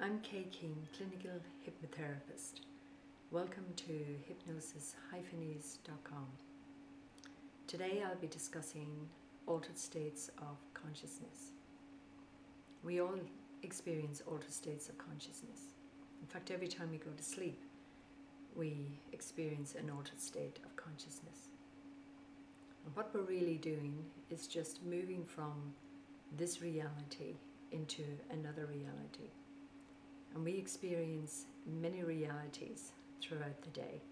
I'm Kathleen, clinical hypnotherapist. Welcome to hypnosis-ease.com. Today I'll be discussing altered states of consciousness. We all experience altered states of consciousness. In fact, every time we go to sleep, we experience an altered state of consciousness. And what we're really doing is just moving from this reality into another reality. And we experience many realities throughout the day.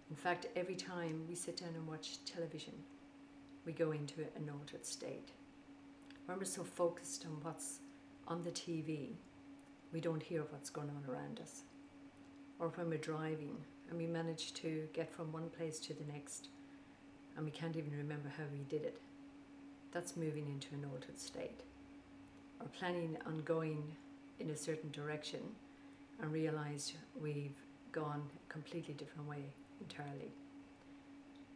In fact, every time we sit down and watch television, we go into an altered state. When we're so focused on what's on the TV, we don't hear what's going on around us. Or when we're driving and we manage to get from one place to the next, and we can't even remember how we did it. That's moving into an altered state. Or planning on going in a certain direction and realized we've gone a completely different way entirely.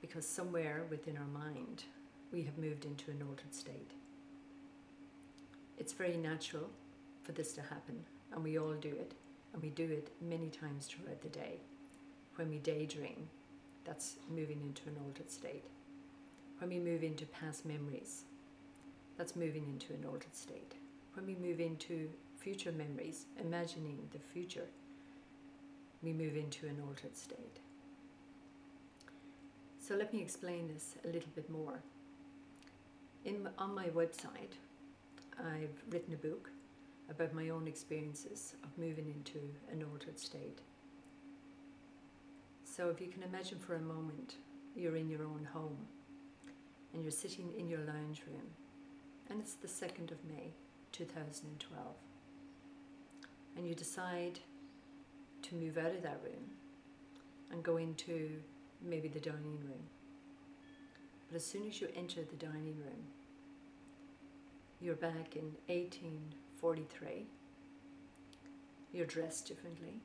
Because somewhere within our mind, we have moved into an altered state. It's very natural for this to happen, and we all do it, and we do it many times throughout the day. When we daydream, that's moving into an altered state. When we move into past memories, that's moving into an altered state. When we move into future memories, imagining the future, we move into an altered state. So let me explain this a little bit more. On my website, I've written a book about my own experiences of moving into an altered state. So if you can imagine for a moment, you're in your own home and you're sitting in your lounge room, and it's the 2nd of May, 2012. And you decide to move out of that room and go into maybe the dining room. But as soon as you enter the dining room, you're back in 1843. You're dressed differently.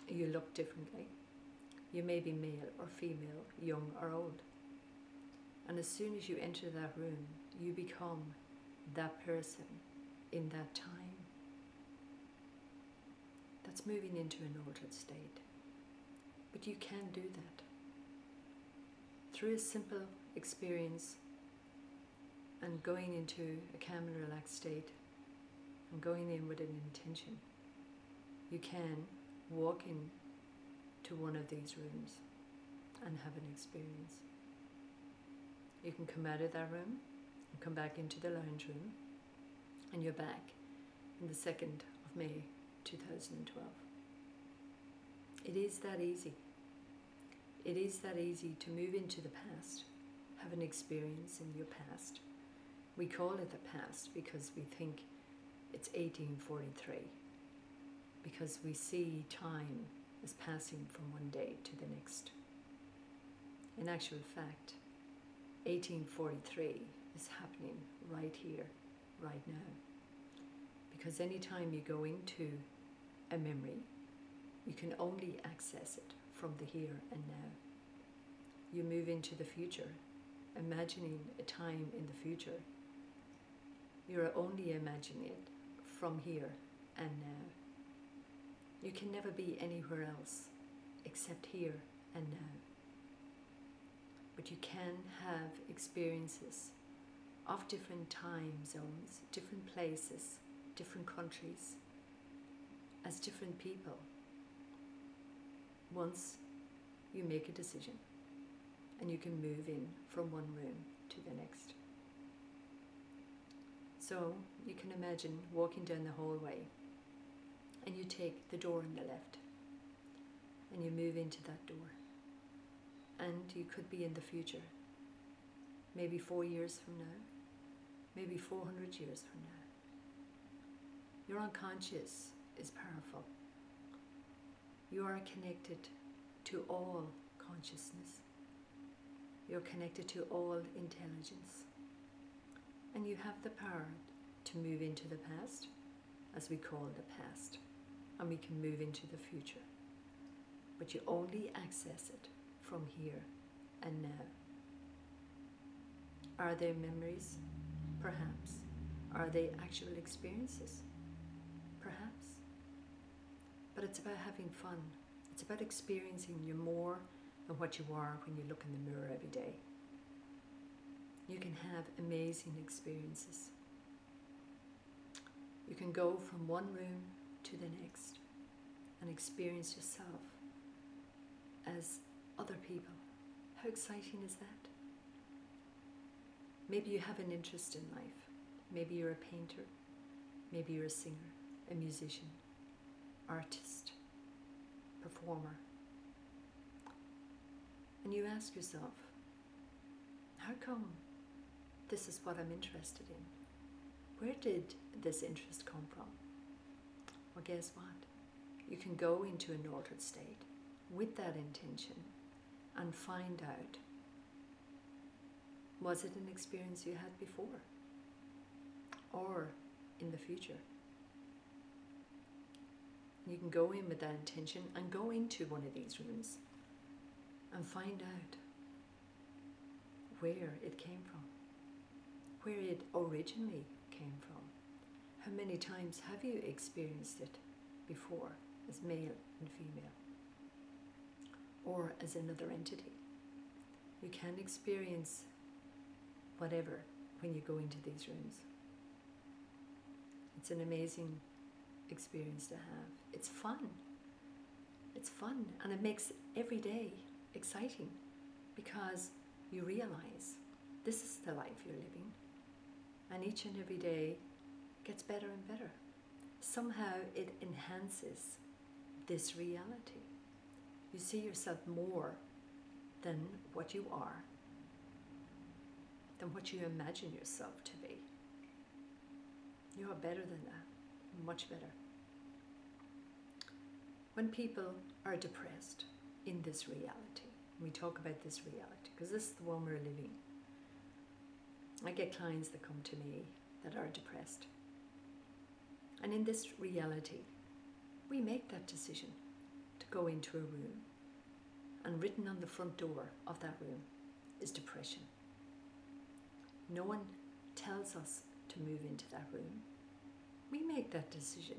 You look differently. You may be male or female, young or old. And as soon as you enter that room, you become that person in that time. That's moving into an altered state. But you can do that. Through a simple experience and going into a calm and relaxed state and going in with an intention, you can walk in to one of these rooms and have an experience. You can come out of that room and come back into the lounge room, and you're back in the 2nd of May 2012. It is that easy. It is that easy to move into the past, have an experience in your past. We call it the past because we think it's 1843, because we see time as passing from one day to the next. In actual fact, 1843 is happening right here, right now. Because any time you go into a memory, you can only access it from the here and now. You move into the future, imagining a time in the future. You're only imagining it from here and now. You can never be anywhere else except here and now. But you can have experiences of different time zones, different places, different countries, as different people, once you make a decision and you can move in from one room to the next. So you can imagine walking down the hallway and you take the door on the left and you move into that door, and you could be in the future, maybe 4 years from now, maybe 400 years from now. Your unconscious is powerful. You are connected to all consciousness. You're connected to all intelligence. And you have the power to move into the past, as we call the past, and we can move into the future. But you only access it from here and now. Are they memories? Perhaps. Are they actual experiences? Perhaps. but it's about having fun. It's about experiencing you more than what you are when you look in the mirror every day. You can have amazing experiences. You can go from one room to the next and experience yourself as other people. How exciting is that? Maybe you have an interest in life. Maybe you're a painter. Maybe you're a singer, a musician, artist, performer. And you ask yourself, how come this is what I'm interested in? Where did this interest come from? Well, guess what? You can go into an altered state with that intention and find out, was it an experience you had before or in the future? You can go in with that intention and go into one of these rooms and find out where it came from, where it originally came from. How many times have you experienced it before as male and female, or as another entity? You can experience whatever when you go into these rooms. It's an amazing experience to have. It's fun. It's fun, and it makes every day exciting because you realize this is the life you're living, and each and every day gets better and better. Somehow it enhances this reality. You see yourself more than what you are, than what you imagine yourself to be. You are better than that, much better. When people are depressed in this reality, we talk about this reality because this is the one we're living. I get clients that come to me that are depressed. And in this reality, we make that decision to go into a room, and written on the front door of that room is depression. No one tells us to move into that room. We make that decision.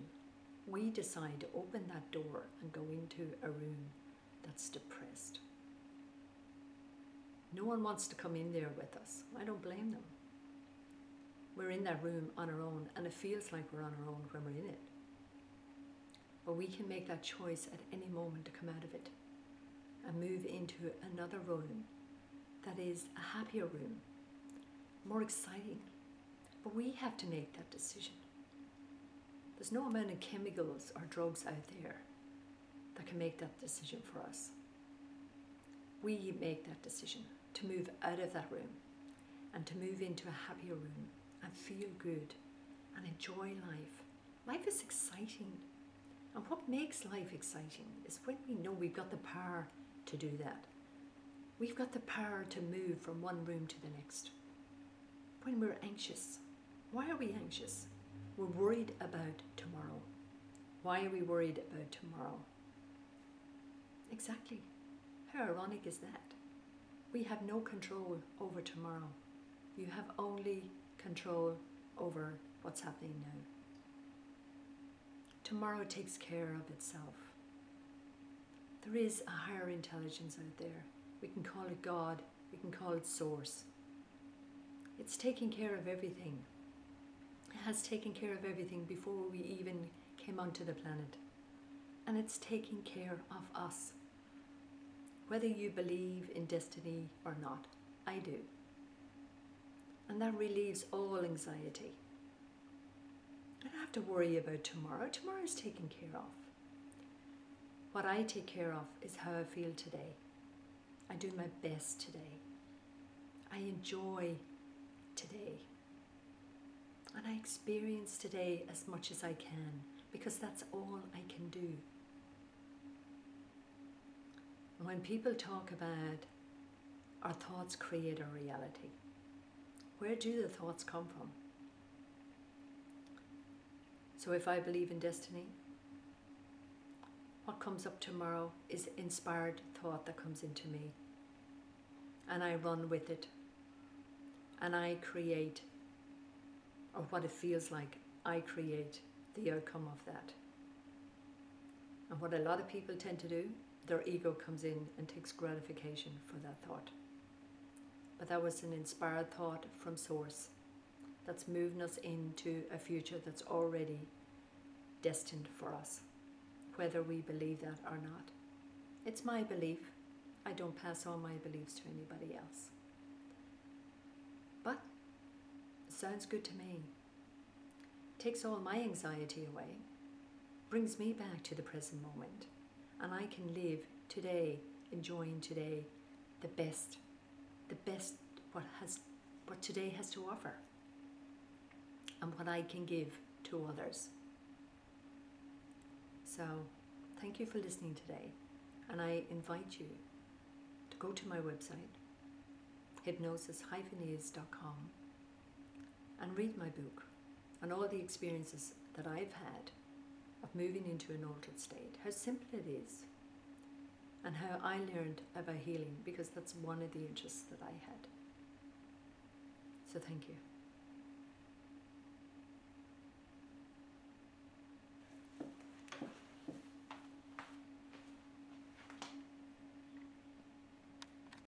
We decide to open that door and go into a room that's depressed. No one wants to come in there with us. I don't blame them. We're in that room on our own, and it feels like we're on our own when we're in it. But we can make that choice at any moment to come out of it and move into another room that is a happier room, more exciting. But we have to make that decision. There's no amount of chemicals or drugs out there that can make that decision for us. We make that decision to move out of that room and to move into a happier room and feel good and enjoy life. Life is exciting. And what makes life exciting is when we know we've got the power to do that. We've got the power to move from one room to the next. When we're anxious, why are we anxious? We're worried about tomorrow. Why are we worried about tomorrow? Exactly. How ironic is that? We have no control over tomorrow. You have only control over what's happening now. Tomorrow takes care of itself. There is a higher intelligence out there. We can call it God. We can call it Source. It's taking care of everything. It has taken care of everything before we even came onto the planet. And it's taking care of us. Whether you believe in destiny or not, I do. And that relieves all anxiety. I don't have to worry about tomorrow. Tomorrow is taken care of. What I take care of is how I feel today. I do my best today. I enjoy today. And I experience today as much as I can, because that's all I can do. And when people talk about our thoughts create our reality, where do the thoughts come from? So if I believe in destiny, what comes up tomorrow is inspired thought that comes into me. And I run with it. And I create, or what it feels like, I create the outcome of that. And what a lot of people tend to do, their ego comes in and takes gratification for that thought. But that was an inspired thought from Source that's moving us into a future that's already destined for us, whether we believe that or not. It's my belief. I don't pass on my beliefs to anybody else. But it sounds good to me. Takes all my anxiety away, brings me back to the present moment, and I can live today, enjoying today, the best what today has to offer, and what I can give to others. So, thank you for listening today, and I invite you to go to my website, hypnosis-is.com, and read my book and all the experiences that I've had of moving into an altered state, how simple it is, and how I learned about healing, because that's one of the interests that I had. So thank you.